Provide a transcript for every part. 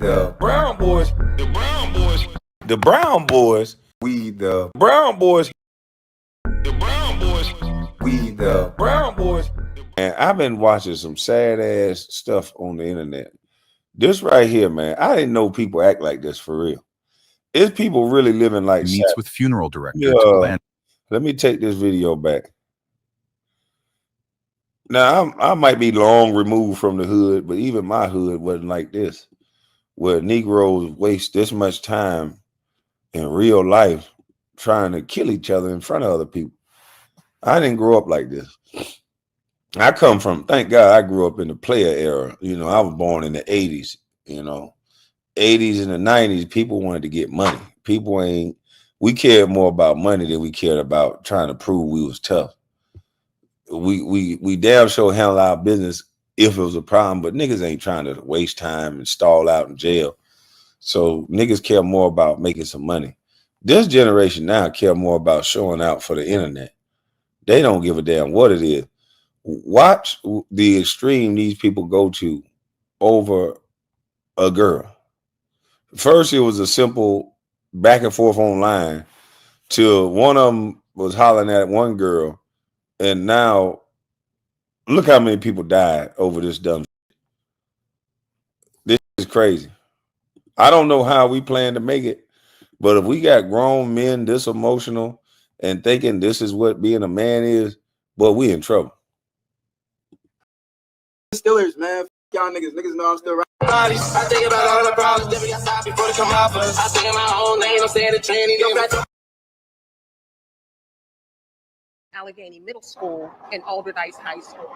the Brown Boys. The Brown Boys. The Brown Boys. We the Brown Boys. The Brown Boys. We the Brown Boys. And I've been watching some sad ass stuff on the internet. This right here, man. I didn't know people act like this for real. It's people really living like meets with funeral director to plan. Let me take this video back. Now, I might be long removed from the hood, but even my hood wasn't like this, where Negroes waste this much time in real life trying to kill each other in front of other people. I didn't grow up like this. I come from, thank God, I grew up in the player era. You know, I was born in the 80s, you know. 80s and the 90s, people wanted to get money. We cared more about money than we cared about trying to prove we was tough. We damn sure handle our business if it was a problem, but niggas ain't trying to waste time and stall out in jail. So niggas care more about making some money. This generation now care more about showing out for the internet. They don't give a damn what it is. Watch the extreme these people go to over a girl. First, it was a simple back and forth online till one of them was hollering at one girl. And now, look how many people died over this dumb shit. This is crazy. I don't know how we plan to make it, but if we got grown men this emotional and thinking this is what being a man is, boy, we in trouble. Steelers, man. Y'all niggas know I'm still right. I think about all the problems that we got stopped before they come off us. I think in my own name, I'm saying the training. Allegheny Middle School and Alderdice High School.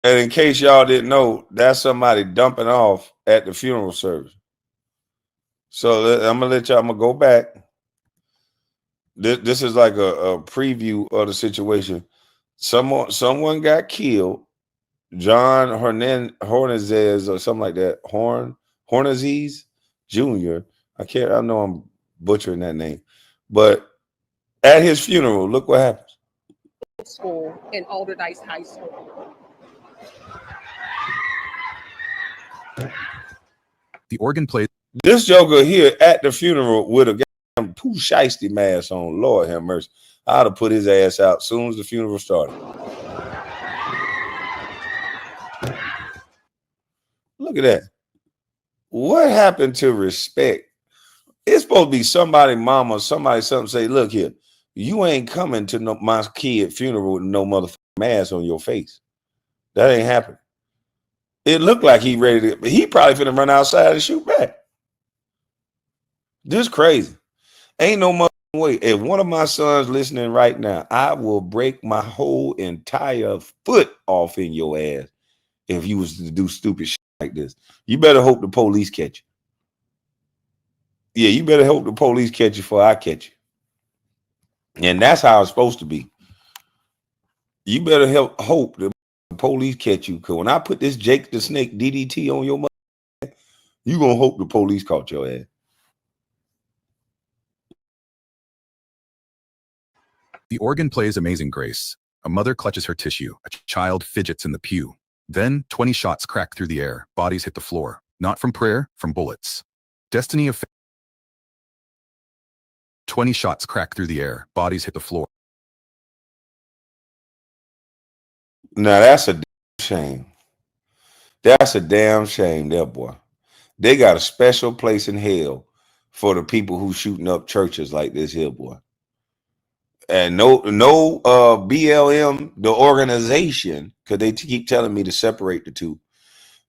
And in case y'all didn't know, that's somebody dumping off at the funeral service. So I'm gonna go back. This is like a preview of the situation. Someone got killed. John Hornazes or something like that. Hornazes Jr. I know I'm butchering that name. But at his funeral, look what happens. School and Alderdice High School. The organ plays. This joker here at the funeral with a goddamn Pooh Shiesty mask on. Lord have mercy. I'd have put his ass out as soon as the funeral started. Look at that. What happened to respect? It's supposed to be somebody, mama, somebody, something say, look here, you ain't coming to my kid funeral with no motherfucking mask on your face. That ain't happening. It looked like he ready to, but he probably finna run outside and shoot back. This crazy. Ain't no motherfucking way. If one of my sons listening right now, I will break my whole entire foot off in your ass if you was to do stupid shit like this. You better hope the police catch you. Yeah, you better hope the police catch you before I catch you. And that's how it's supposed to be. You better hope the police catch you, because when I put this Jake the Snake DDT on your mother, you gonna hope the police caught your ass. The organ plays Amazing Grace. A mother clutches her tissue. A child fidgets in the pew. Then 20 shots crack through the air. Bodies hit the floor. Not from prayer, from bullets. Destiny of 20 shots crack through the air. Bodies hit the floor. Now that's a damn shame. That's a damn shame there, boy. They got a special place in hell for the people who shooting up churches like this here, boy. And no BLM, the organization, because they keep telling me to separate the two.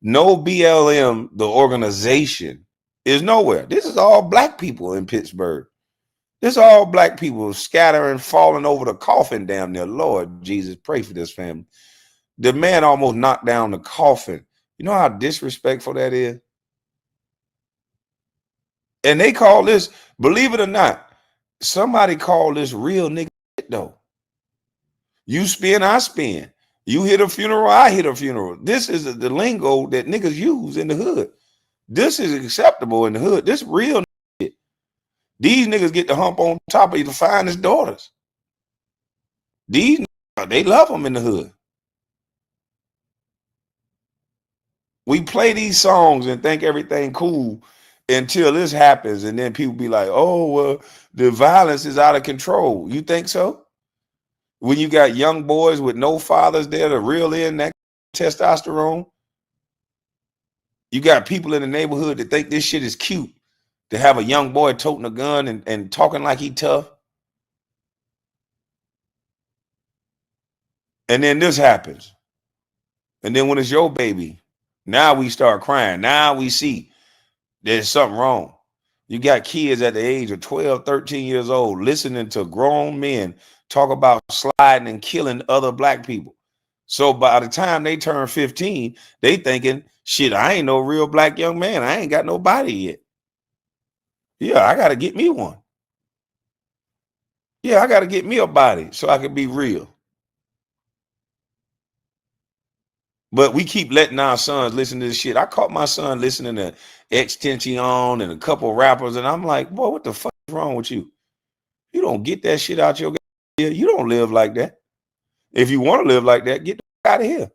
No BLM, the organization, is nowhere. This is all black people in Pittsburgh. This is all black people scattering, falling over the coffin down there. Lord Jesus, pray for this family. The man almost knocked down the coffin. You know how disrespectful that is? And they call this, believe it or not, somebody call this real nigga shit though. You spin, I spin. You hit a funeral, I hit a funeral. This is the lingo that niggas use in the hood. This is acceptable in the hood. This real shit. These niggas get the hump on top of the finest daughters. These, they love them in the hood. We play these songs and think everything cool until this happens, and then people be like, "Oh, well, the violence is out of control." You think so? When you got young boys with no fathers there to reel in that testosterone, you got people in the neighborhood that think this shit is cute to have a young boy toting a gun and talking like he tough. And then this happens. And then when it's your baby, now we start crying. Now we see there's something wrong. You got kids at the age of 12, 13 years old listening to grown men talk about sliding and killing other black people. So by the time they turn 15, they thinking, shit, I ain't no real black young man. I ain't got no body yet. Yeah, I got to get me one. Yeah, I got to get me a body so I can be real. But we keep letting our sons listen to this shit. I caught my son listening to Extension and a couple rappers, and I'm like, boy, what the fuck is wrong with you? You don't get that shit out your head. You don't live like that. If you want to live like that, get the fuck out of here.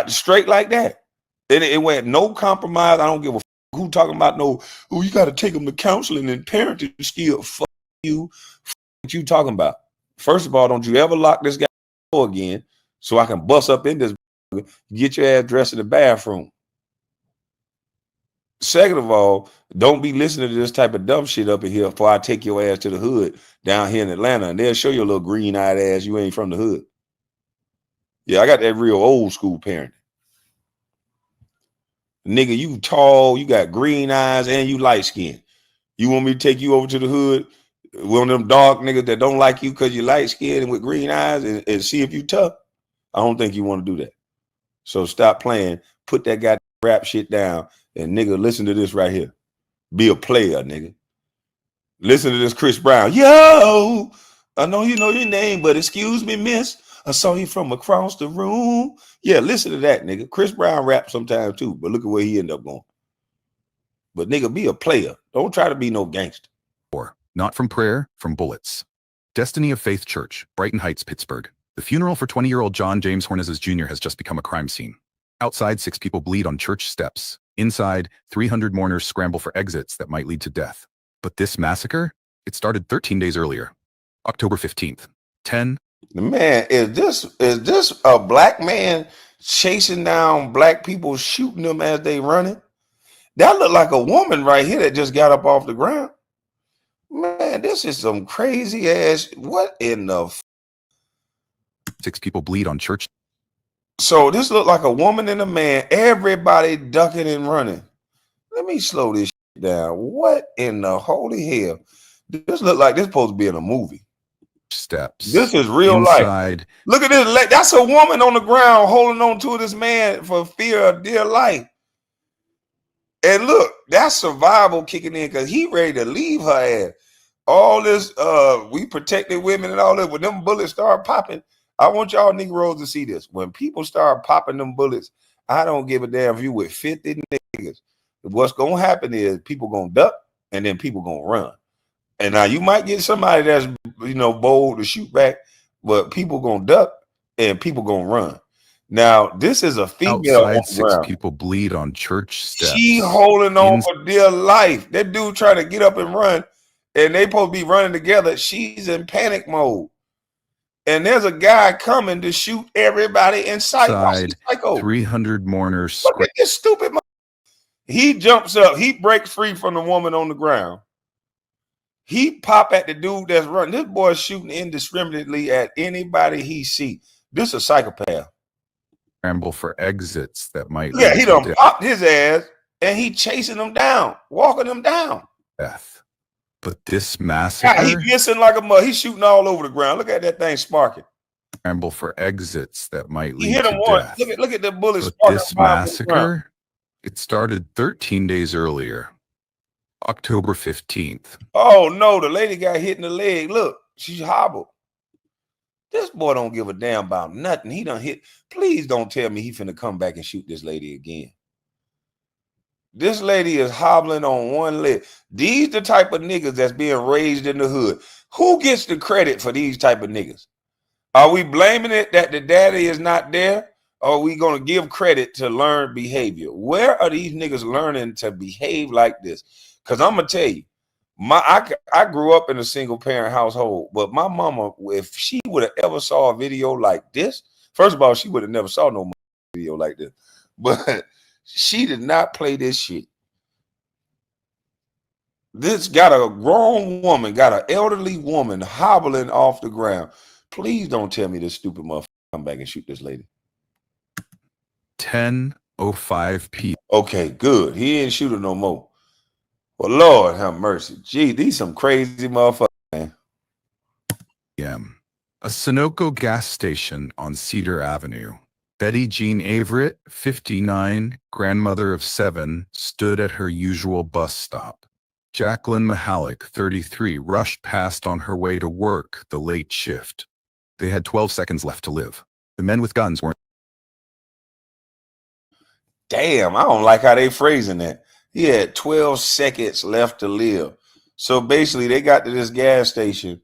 Straight like that. It went no compromise. I don't give a fuck who talking about no, oh, you got to take them to counseling and parenting skill. Fuck you. Fuck what you talking about? First of all, don't you ever lock this guy again so I can bust up in this. Get your ass dressed in the bathroom. Second of all, don't be listening to this type of dumb shit up in here before I take your ass to the hood down here in Atlanta, and they'll show your little green-eyed ass you ain't from the hood. Yeah, I got that real old school parenting. Nigga, you tall, you got green eyes, and you light skinned. You want me to take you over to the hood, one of them dark niggas that don't like you because you light skinned and with green eyes and see if you tough? I don't think you want to do that. So stop playing, put that goddamn rap shit down, and nigga, listen to this right here. Be a player, nigga. Listen to this Chris Brown. Yo, I know you know your name, but excuse me, miss. I saw you from across the room. Yeah, listen to that, nigga. Chris Brown rap sometimes too, but look at where he ended up going. But nigga, be a player. Don't try to be no gangster. Or not from prayer, from bullets. Destiny of Faith Church, Brighton Heights, Pittsburgh. The funeral for 20-year-old John James Hornizes Jr. has just become a crime scene. Outside, 6 people bleed on church steps. Inside, 300 mourners scramble for exits that might lead to death. But this massacre, it started 13 days earlier, October 15th. 10. Man, is this a black man chasing down black people, shooting them as they running? That looked like a woman right here that just got up off the ground. Man, this is some crazy ass. What in the 6 people bleed on church. So this looked like a woman and a man, everybody ducking and running. Let me slow this shit down. What in the holy hell? This look like this supposed to be in a movie. Steps. This is real Inside. life. Look at this. That's a woman on the ground holding on to this man for fear of dear life. And look, that's survival kicking in because he ready to leave her ass. All this, we protected women and all that. When them bullets start popping, I want y'all Negroes to see this. When people start popping them bullets, I don't give a damn if you with 50 niggas. What's going to happen is people going to duck and then people going to run. And now you might get somebody that's, bold to shoot back, but people going to duck and people going to run. Now, this is a female. Outside, 6 people bleed on church steps. She holding on for dear life. That dude trying to get up and run, and they supposed to be running together. She's in panic mode. And there's a guy coming to shoot everybody in sight. Outside, 300 mourners. Look at this stupid. He jumps up. He breaks free from the woman on the ground. He pop at the dude that's running. This boy's shooting indiscriminately at anybody he see. This is a psychopath. Scramble for exits that might. Yeah, he done popped his ass and he chasing them down, walking them down. Death. But this massacre. God, he missing like a mud. He's shooting all over the ground. Look at that thing sparking. Scramble for exits that might lead he hit him to once. death. Look at the bullets. But this massacre, it started 13 days earlier, October 15th. Oh no, the lady got hit in the leg. Look, she's hobbled. This boy don't give a damn about nothing. He done hit. Please don't tell me he finna come back and shoot this lady again. This lady is hobbling on one leg. These the type of niggas that's being raised in the hood. Who gets the credit for these type of niggas? Are we blaming it that the daddy is not there? are we going to give credit to learned behavior? Where are these niggas learning to behave like this? Because I'm going to tell you, I grew up in a single parent household, but my mama, if she would have ever saw a video like this, first of all, she would have never saw no video like this, but she did not play this shit. This got a grown woman, got an elderly woman hobbling off the ground. Please don't tell me this stupid motherfucker come back and shoot this lady. 10:05 p.m. Okay, good. He ain't shooting no more. Well, Lord have mercy. Gee, these some crazy motherfuckers, man. A Sunoco gas station on Cedar Avenue. Betty Jean Averett, 59, grandmother of 7, stood at her usual bus stop. Jacqueline Mahalik, 33, rushed past on her way to work the late shift. They had 12 seconds left to live. The men with guns weren't. Damn, I don't like how they phrasing that. He had 12 seconds left to live. So basically, they got to this gas station,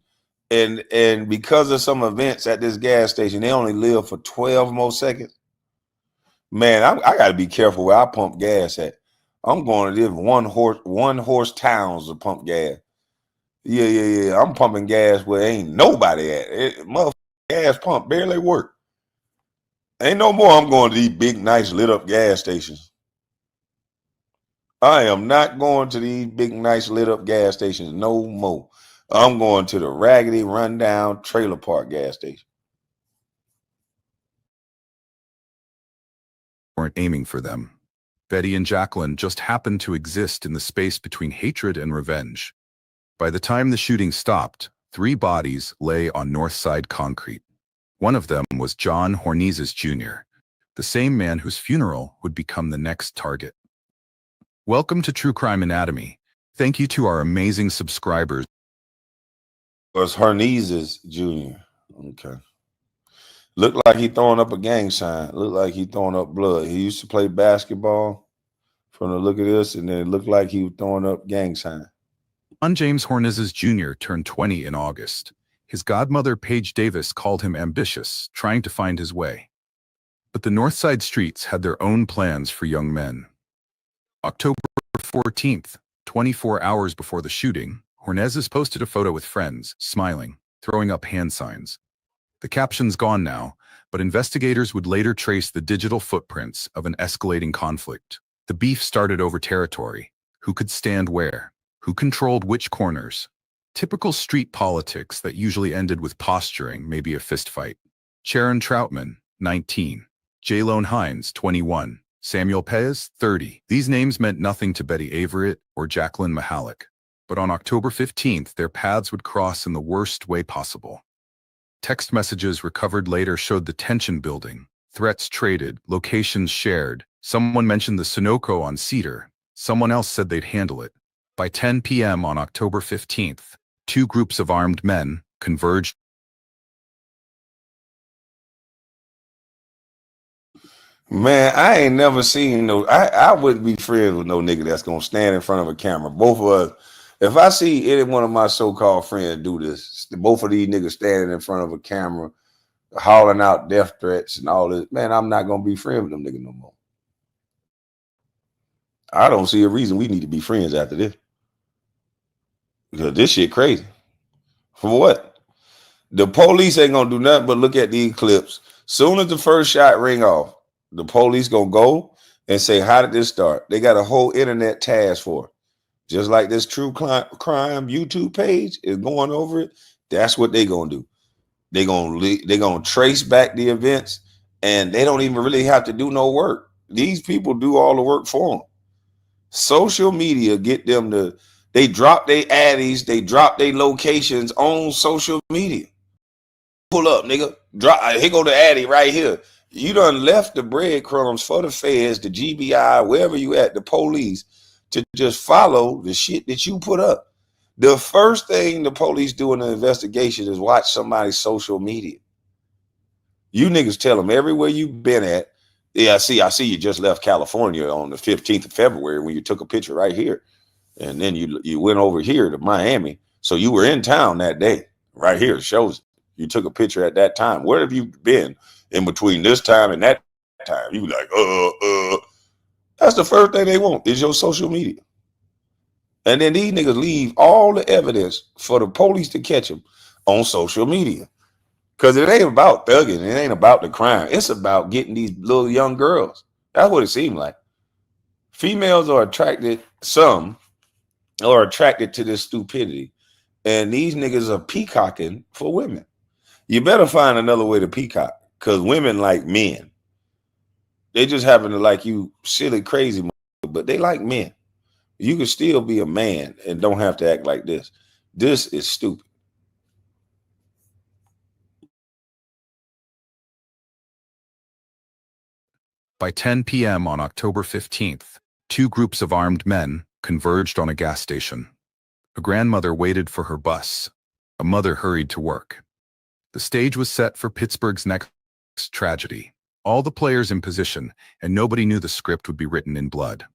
and because of some events at this gas station, they only live for 12 more seconds. Man, I got to be careful where I pump gas at. I'm going to this one horse towns to pump gas. Yeah. I'm pumping gas where ain't nobody at. Motherfucking gas pump barely work. Ain't no more I'm going to these big, nice lit up gas stations. I am not going to these big, nice lit up gas stations no more. I'm going to the raggedy, rundown trailer park gas station. Weren't aiming for them. Betty and Jacqueline just happened to exist in the space between hatred and revenge. By the time the shooting stopped, 3 bodies lay on North Side concrete. One of them was John Hornizes Jr., the same man whose funeral would become the next target. Welcome to True Crime Anatomy. Thank you to our amazing subscribers. It was Hornizes Jr. Okay. Looked like he throwing up a gang sign. Looked like he throwing up blood. He used to play basketball from the look of this, and then it looked like he was throwing up gang sign. John James Hornizes Jr. turned 20 in August. His godmother, Paige Davis, called him ambitious, trying to find his way. But the North Side streets had their own plans for young men. October 14th, 24 hours before the shooting, Hornizes posted a photo with friends, smiling, throwing up hand signs. The caption's gone now, but investigators would later trace the digital footprints of an escalating conflict. The beef started over territory. Who could stand where? Who controlled which corners? Typical street politics that usually ended with posturing, maybe a fistfight. Sharon Troutman, 19. Jalone Hines, 21. Samuel Pez, 30. These names meant nothing to Betty Averett or Jacqueline Mahalik. But on October 15th, their paths would cross in the worst way possible. Text messages recovered later showed the tension building, threats traded, locations shared. Someone mentioned the Sunoco on Cedar. Someone else said they'd handle it. By 10 p.m. on October 15th, 2 groups of armed men converged. Man, I ain't never seen no. I wouldn't be friends with no nigga that's gonna stand in front of a camera. Both of us. If I see any one of my so-called friends do this, both of these niggas standing in front of a camera, hauling out death threats and all this, man, I'm not gonna be friends with them niggas no more. I don't see a reason we need to be friends after this. Because this shit crazy. For what? The police ain't gonna do nothing but look at these clips. Soon as the first shot ring off, the police gonna go and say, how did this start? They got a whole internet task for it. Just like this true crime YouTube page is going over it. That's what they gonna do. They gonna trace back the events, and they don't even really have to do no work. These people do all the work for them. Social media get them to. They drop their addies. They drop their locations on social media. Pull up, nigga. Drop. Here go the addy right here. You done left the breadcrumbs for the feds, the GBI, wherever you at, the police, to just follow the shit that you put up. The first thing the police do in the investigation is watch somebody's social media. You niggas tell them everywhere you've been at. Yeah, I see you just left California on the 15th of February when you took a picture right here. And then you went over here to Miami. So you were in town that day. Right here, it shows you took a picture at that time. Where have you been in between this time and that halftime. You be like, That's the first thing they want is your social media. And then these niggas leave all the evidence for the police to catch them on social media. Because it ain't about thugging. It ain't about the crime. It's about getting these little young girls. That's what it seemed like. Females are attracted, some are attracted to this stupidity. And these niggas are peacocking for women. You better find another way to peacock. Because women like men. They just happen to like you silly, crazy, but they like men. You can still be a man and don't have to act like this. This is stupid. By 10 p.m. on October 15th, two groups of armed men converged on a gas station. A grandmother waited for her bus. A mother hurried to work. The stage was set for Pittsburgh's next tragedy. All the players in position, and nobody knew the script would be written in blood.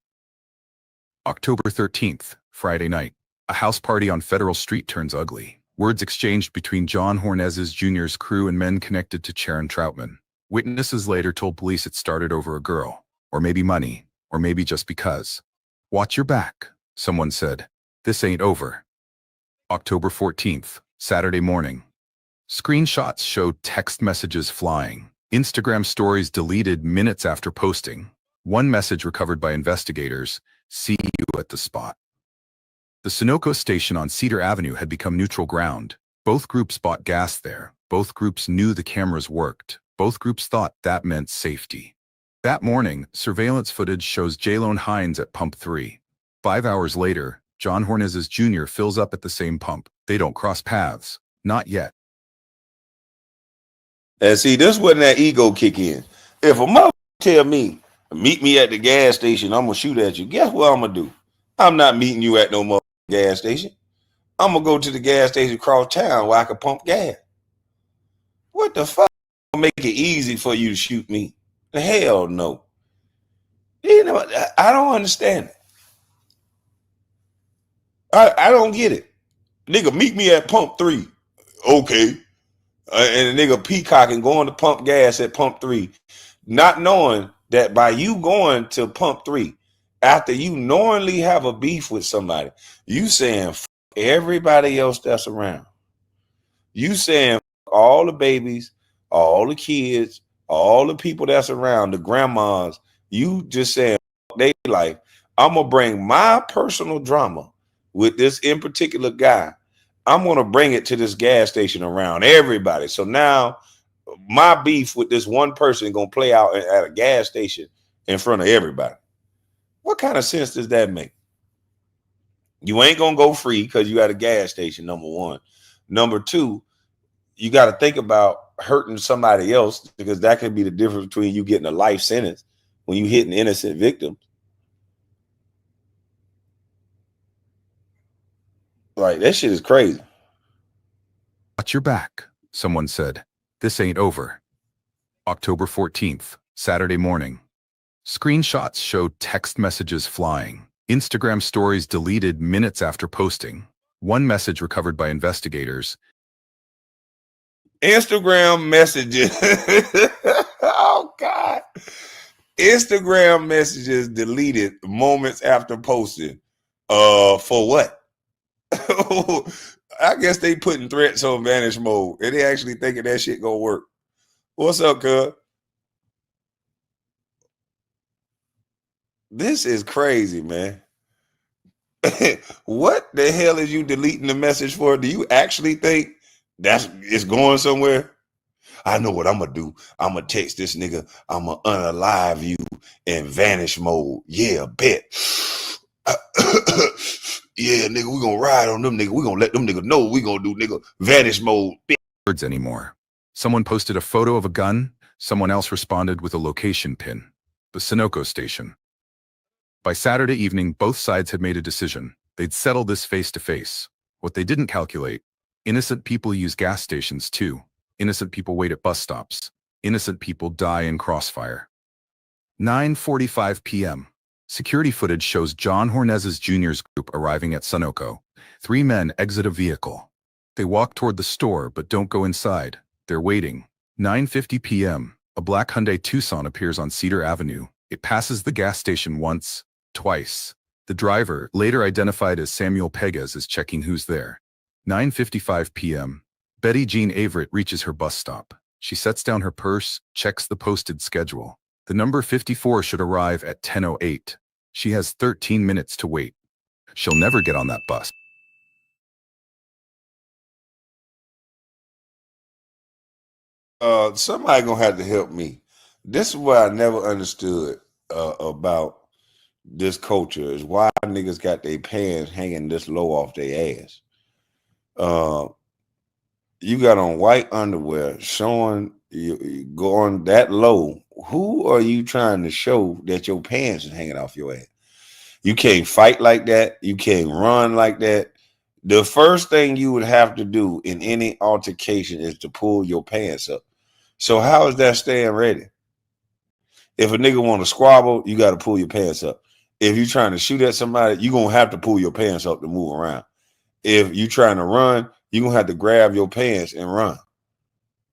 October 13th, Friday night. A house party on Federal Street turns ugly. Words exchanged between John Hornezes Jr.'s crew and men connected to Sharon Troutman. Witnesses later told police it started over a girl, or maybe money, or maybe just because. Watch your back, someone said. This ain't over. October 14th, Saturday morning. Screenshots showed text messages flying. Instagram stories deleted minutes after posting. One message recovered by investigators, "See you at the spot." The Sunoco station on Cedar Avenue had become neutral ground. Both groups bought gas there. Both groups knew the cameras worked. Both groups thought that meant safety. That morning, surveillance footage shows Jalone Hines at pump 3. 5 hours later, John Hornezes Jr. fills up at the same pump. They don't cross paths. Not yet. And see, this wasn't that ego kick in. If a mother tell me, meet me at the gas station, I'm going to shoot at you, guess what I'm going to do? I'm not meeting you at no gas station. I'm going to go to the gas station across town where I can pump gas. What the fuck? Make it easy for you to shoot me? Hell no. You know, I don't understand it. I don't get it. Nigga, meet me at pump 3. Okay. And the nigga peacocking going to pump gas at pump 3, not knowing that by you going to pump 3, after you knowingly have a beef with somebody, you saying f everybody else that's around. You saying f all the babies, all the kids, all the people that's around, the grandmas. You just saying f their life. I'm going to bring my personal drama with this in particular guy. I'm going to bring it to this gas station around everybody. So now my beef with this one person going to play out at a gas station in front of everybody. What kind of sense does that make? You ain't going to go free because you at a gas station, number one. Number two, you got to think about hurting somebody else, because that could be the difference between you getting a life sentence when you hit an innocent victim. Like, that shit is crazy. Watch your back, someone said. This ain't over. October 14th, Saturday morning. Screenshots showed text messages flying. Instagram stories deleted minutes after posting. One message recovered by investigators. Instagram messages. Oh, God. Instagram messages deleted moments after posting. For what? I guess they putting threats on vanish mode, and they actually thinking that shit gonna work. What's up, cuz? This is crazy, man. What the hell is you deleting the message for? Do you actually think it's going somewhere? I know what I'm gonna do. I'm gonna text this nigga. I'm gonna unalive you in vanish mode. Yeah, bet. Yeah, nigga, we gonna ride on them nigga. We gonna let them nigga know what we gonna do, nigga. Vanish mode. Words anymore. Someone posted a photo of a gun. Someone else responded with a location pin. The Sunoco station. By Saturday evening, both sides had made a decision. They'd settle this face to face. What they didn't calculate: innocent people use gas stations too. Innocent people wait at bus stops. Innocent people die in crossfire. 9:45 p.m. Security footage shows John Hornezes Jr.'s group arriving at Sunoco. 3 men exit a vehicle. They walk toward the store but don't go inside. They're waiting. 9:50 p.m. A black Hyundai Tucson appears on Cedar Avenue. It passes the gas station once, twice. The driver, later identified as Samuel Pegas, is checking who's there. 9:55 p.m. Betty Jean Averett reaches her bus stop. She sets down her purse, checks the posted schedule. The number 54 should arrive at 10:08. She has 13 minutes to wait. She'll never get on that bus. Somebody gonna have to help me. This is what I never understood about this culture is why niggas got their pants hanging this low off their ass. You got on white underwear showing you going that low. Who are you trying to show that your pants is hanging off your ass? You can't fight like that. You can't run like that. The first thing you would have to do in any altercation is to pull your pants up. So how is that staying ready? If a nigga want to squabble, you got to pull your pants up. If you're trying to shoot at somebody, you're going to have to pull your pants up to move around. If you're trying to run, you're going to have to grab your pants and run.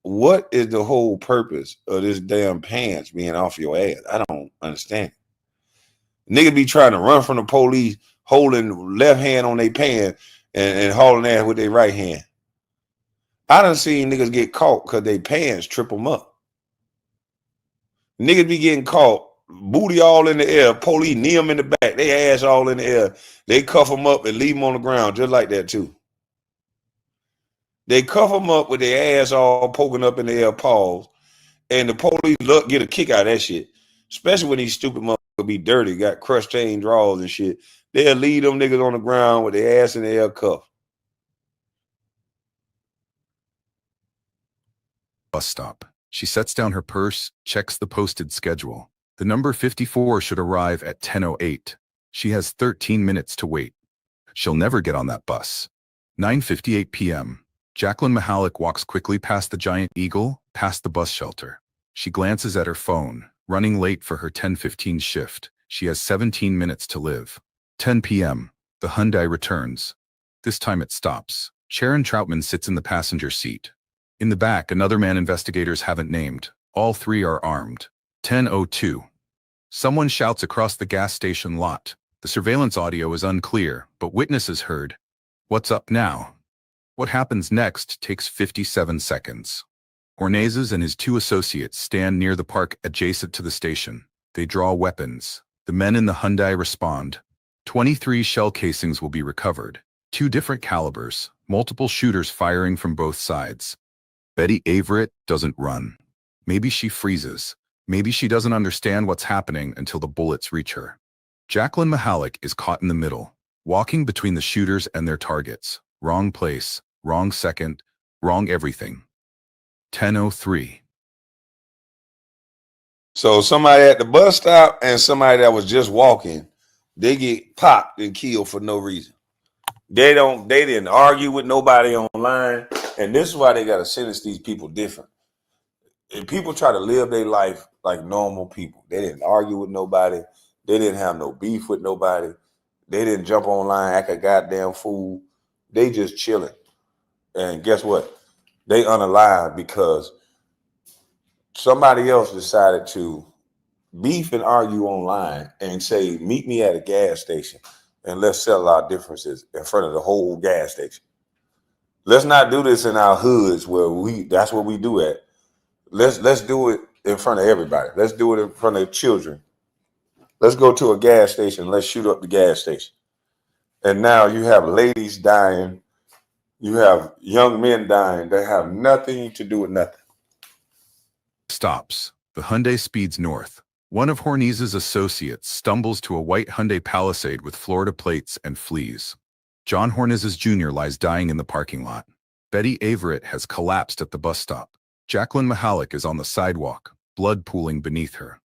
What is the whole purpose of this damn pants being off your ass? I don't understand. Nigga be trying to run from the police, holding left hand on their pants and hauling ass with their right hand. I done seen niggas get caught because they pants trip them up. Niggas be getting caught, booty all in the air, police knee them in the back, they ass all in the air. They cuff them up and leave them on the ground just like that too. They cuff them up with their ass all poking up in the air, paws, and the police get a kick out of that shit. Especially when these stupid motherfuckers be dirty, got crushed chain drawers and shit. They'll leave them niggas on the ground with their ass in the air cuff. Bus stop. She sets down her purse, checks the posted schedule. The number 54 should arrive at 10:08. She has 13 minutes to wait. She'll never get on that bus. 9:58 p.m. Jacqueline Mahalik walks quickly past the Giant Eagle, past the bus shelter. She glances at her phone, running late for her 10:15 shift. She has 17 minutes to live. 10 p.m. The Hyundai returns. This time it stops. Sharon Troutman sits in the passenger seat. In the back, another man investigators haven't named. All three are armed. 10:02. Someone shouts across the gas station lot. The surveillance audio is unclear, but witnesses heard. What's up now? What happens next takes 57 seconds. Hornezes and his two associates stand near the park adjacent to the station. They draw weapons. The men in the Hyundai respond. 23 shell casings will be recovered. 2 different calibers, multiple shooters firing from both sides. Betty Averett doesn't run. Maybe she freezes. Maybe she doesn't understand what's happening until the bullets reach her. Jacqueline Mahalik is caught in the middle, walking between the shooters and their targets. Wrong place, wrong second, wrong everything. 10:03. So somebody at the bus stop and somebody that was just walking, they get popped and killed for no reason. They didn't argue with nobody online. And this is why they got to sentence these people different. And people try to live their life like normal people. They didn't argue with nobody. They didn't have no beef with nobody. They didn't jump online, act a goddamn fool. They just chilling. And guess what? They unalive because somebody else decided to beef and argue online and say, meet me at a gas station and let's settle our differences in front of the whole gas station. Let's not do this in our hoods where that's what we do at. Let's do it in front of everybody. Let's do it in front of children. Let's go to a gas station. Let's shoot up the gas station. And now you have ladies dying. You have young men dying that have nothing to do with nothing. Stops. The Hyundai speeds north. One of Hornezes' associates stumbles to a white Hyundai Palisade with Florida plates and flees. John Hornezes Jr. lies dying in the parking lot. Betty Averett has collapsed at the bus stop. Jacqueline Mahalik is on the sidewalk, blood pooling beneath her.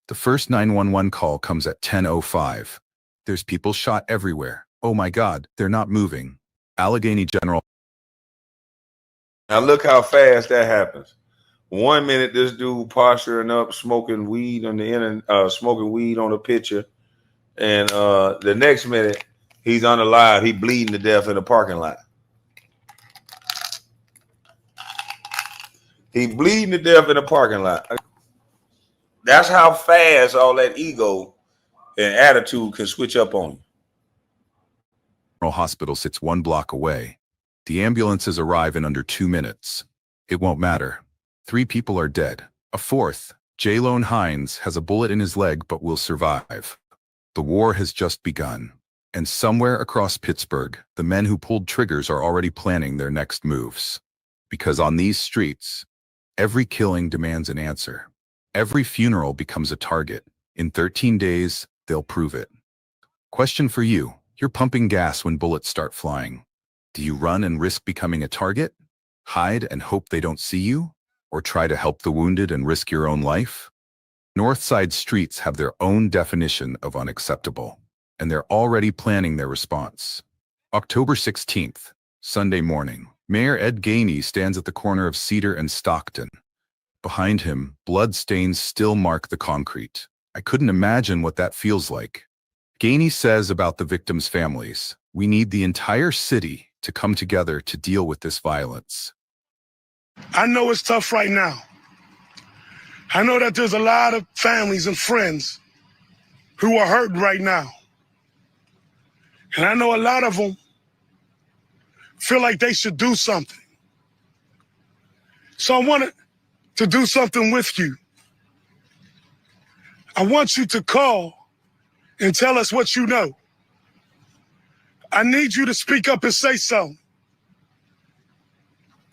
The first 911 call comes at 10:05. There's people shot everywhere. Oh my God, they're not moving. Allegheny General. Now look how fast that happens. 1 minute, this dude posturing up, smoking weed on the picture, and the next minute, he's unalive. He bleeding to death in the parking lot. He bleeding to death in the parking lot. That's how fast all that ego and attitude can switch up on you. Hospital sits 1 block away. The ambulances arrive in under 2 minutes. It won't matter. 3 people are dead. A fourth, Jalone Hines, has a bullet in his leg but will survive. The war has just begun. And somewhere across Pittsburgh, the men who pulled triggers are already planning their next moves. Because on these streets, every killing demands an answer. Every funeral becomes a target. In 13 days, they'll prove it. Question for you. You're pumping gas when bullets start flying. Do you run and risk becoming a target? Hide and hope they don't see you? Or try to help the wounded and risk your own life? North Side streets have their own definition of unacceptable, and they're already planning their response. October 16th, Sunday morning, Mayor Ed Gainey stands at the corner of Cedar and Stockton. Behind him, blood stains still mark the concrete. I couldn't imagine what that feels like. Gainey says about the victims' families, "We need the entire city to come together to deal with this violence." I know it's tough right now. I know that there's a lot of families and friends who are hurting right now. And I know a lot of them feel like they should do something. So I wanted to do something with you. I want you to call and tell us what you know. I need you to speak up and say something.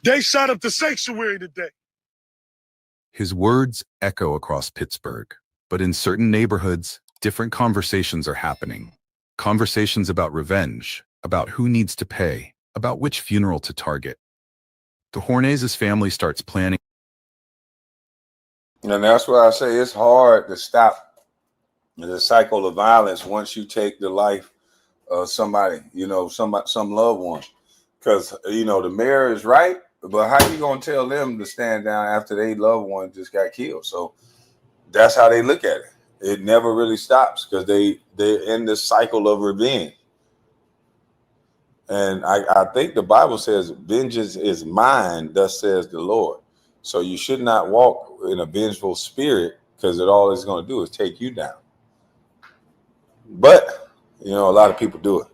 They shot up the sanctuary today. His words echo across Pittsburgh, but in certain neighborhoods, different conversations are happening. Conversations about revenge, about who needs to pay, about which funeral to target. The Hornezes family starts planning. And that's why I say it's hard to stop the cycle of violence once you take the life of somebody, some loved one. Because, the mayor is right, but how you going to tell them to stand down after their loved one just got killed? So that's how they look at it. It never really stops because they're in this cycle of revenge. And I think the Bible says, vengeance is mine, thus says the Lord. So you should not walk in a vengeful spirit because all it's going to do is take you down. But, a lot of people do it.